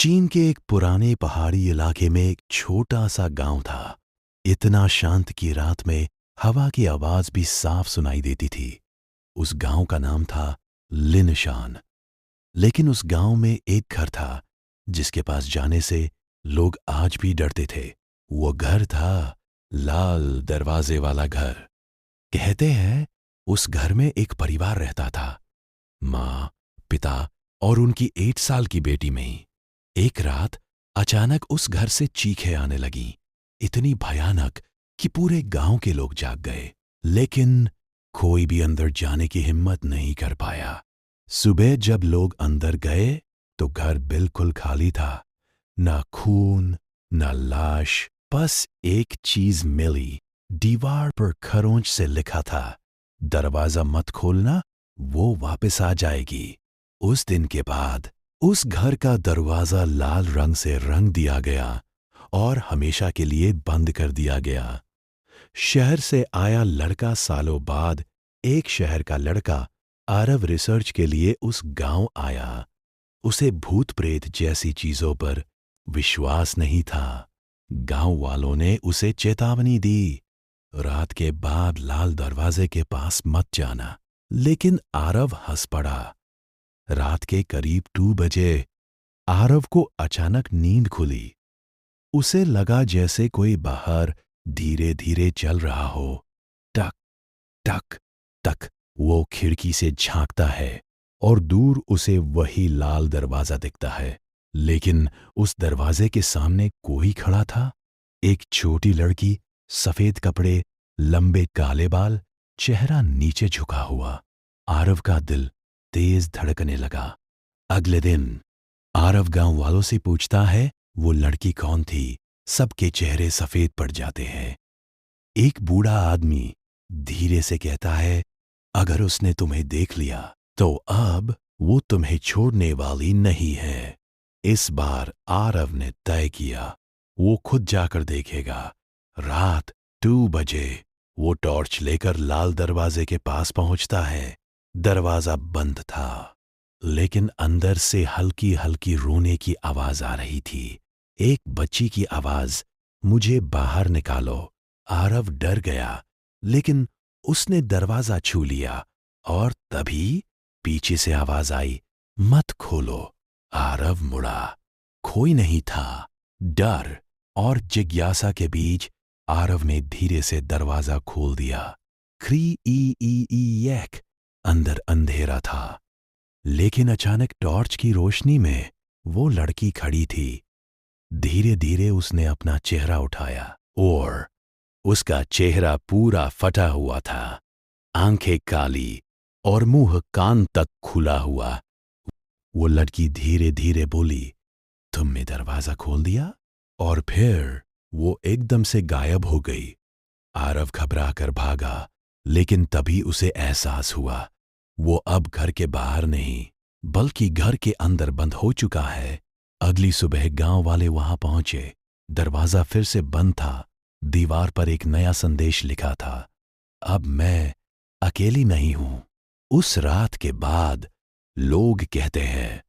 चीन के एक पुराने पहाड़ी इलाके में एक छोटा सा गांव था। इतना शांत कि रात में हवा की आवाज भी साफ सुनाई देती थी। उस गांव का नाम था लिनशान। लेकिन उस गांव में एक घर था जिसके पास जाने से लोग आज भी डरते थे। वो घर था लाल दरवाजे वाला घर। कहते हैं उस घर में एक परिवार रहता था, माँ, पिता और उनकी 8 साल की बेटी में। एक रात अचानक उस घर से चीखें आने लगीं, इतनी भयानक कि पूरे गांव के लोग जाग गए। लेकिन कोई भी अंदर जाने की हिम्मत नहीं कर पाया। सुबह जब लोग अंदर गए तो घर बिल्कुल खाली था। ना खून, ना लाश, बस एक चीज मिली। दीवार पर खरोंच से लिखा था, दरवाजा मत खोलना, वो वापस आ जाएगी। उस दिन के बाद उस घर का दरवाजा लाल रंग से रंग दिया गया और हमेशा के लिए बंद कर दिया गया। शहर से आया लड़का सालों बाद, एक शहर का लड़का आरव रिसर्च के लिए उस गांव आया। उसे भूत प्रेत जैसी चीजों पर विश्वास नहीं था। गांव वालों ने उसे चेतावनी दी, रात के बाद लाल दरवाजे के पास मत जाना। लेकिन आरव हंस पड़ा। रात के करीब 2 बजे आरव को अचानक नींद खुली। उसे लगा जैसे कोई बाहर धीरे धीरे चल रहा हो। टक टक टक वो खिड़की से झांकता है और दूर उसे वही लाल दरवाजा दिखता है। लेकिन उस दरवाजे के सामने कोई खड़ा था। एक छोटी लड़की, सफेद कपड़े, लंबे काले बाल, चेहरा नीचे झुका हुआ। आरव का दिल तेज धड़कने लगा। अगले दिन आरव गांव वालों से पूछता है वो लड़की कौन थी। सबके चेहरे सफेद पड़ जाते हैं। एक बूढ़ा आदमी धीरे से कहता है, अगर उसने तुम्हें देख लिया तो अब वो तुम्हें छोड़ने वाली नहीं है। इस बार आरव ने तय किया वो खुद जाकर देखेगा। रात 2 बजे वो टॉर्च लेकर लाल दरवाजे के पास पहुंचता है। दरवाजा बंद था, लेकिन अंदर से हल्की हल्की रोने की आवाज आ रही थी। एक बच्ची की आवाज, मुझे बाहर निकालो। आरव डर गया, लेकिन उसने दरवाजा छू लिया और तभी पीछे से आवाज आई, मत खोलो। आरव मुड़ा। कोई नहीं था। डर और जिज्ञासा के बीच आरव ने धीरे से दरवाजा खोल दिया। क्री ई ई ई एक। अंदर अंधेरा था, लेकिन अचानक टॉर्च की रोशनी में वो लड़की खड़ी थी। धीरे धीरे उसने अपना चेहरा उठाया और उसका चेहरा पूरा फटा हुआ था। आंखें काली और मुंह कान तक खुला हुआ। वो लड़की धीरे धीरे बोली, तुमने दरवाजा खोल दिया? और फिर वो एकदम से गायब हो गई। आरव घबरा कर भागा, लेकिन तभी उसे एहसास हुआ वो अब घर के बाहर नहीं बल्कि घर के अंदर बंद हो चुका है। अगली सुबह गांव वाले वहां पहुंचे। दरवाजा फिर से बंद था। दीवार पर एक नया संदेश लिखा था, अब मैं अकेली नहीं हूं। उस रात के बाद लोग कहते हैं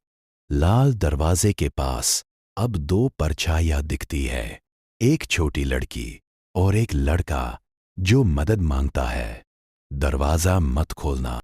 लाल दरवाजे के पास अब 2 परछाइयां दिखती है, एक छोटी लड़की और एक लड़का जो मदद मांगता है। दरवाजा मत खोलना।